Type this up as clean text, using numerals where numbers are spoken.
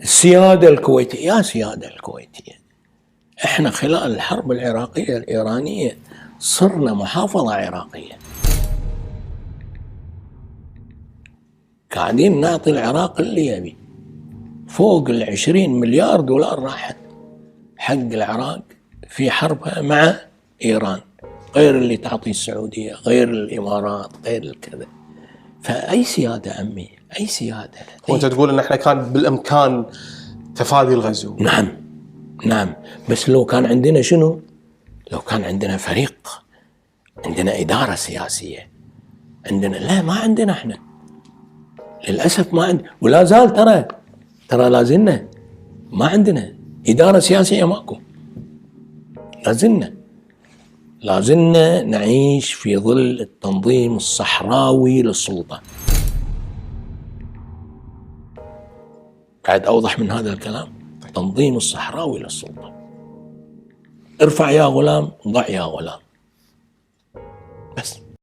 السيادة الكويتية، يا سيادة الكويتية، احنا خلال الحرب العراقية الإيرانية صرنا محافظة عراقية، قاعدين نعطي العراق اللي يبي. فوق 20 مليار دولار راحت حق العراق في حربها مع إيران، غير اللي تعطي السعودية، غير الإمارات، غير الكذا. فأي سيادة عمي، أي سيادة. وأنت تقول إن إحنا كان بالإمكان تفادي الغزو. نعم، بس لو كان عندنا شنو؟ لو كان عندنا فريق، عندنا إدارة سياسية، عندنا. لا، ما عندنا احنا للأسف، ما عندنا، ولا زال ترى لازلنا ما عندنا إدارة سياسية، ماكو. لازلنا نعيش في ظل التنظيم الصحراوي للسلطة. قاعد أوضح من هذا الكلام. تنظيم الصحراوي للسلطة، ارفع يا غلام، ضع يا غلام، بس.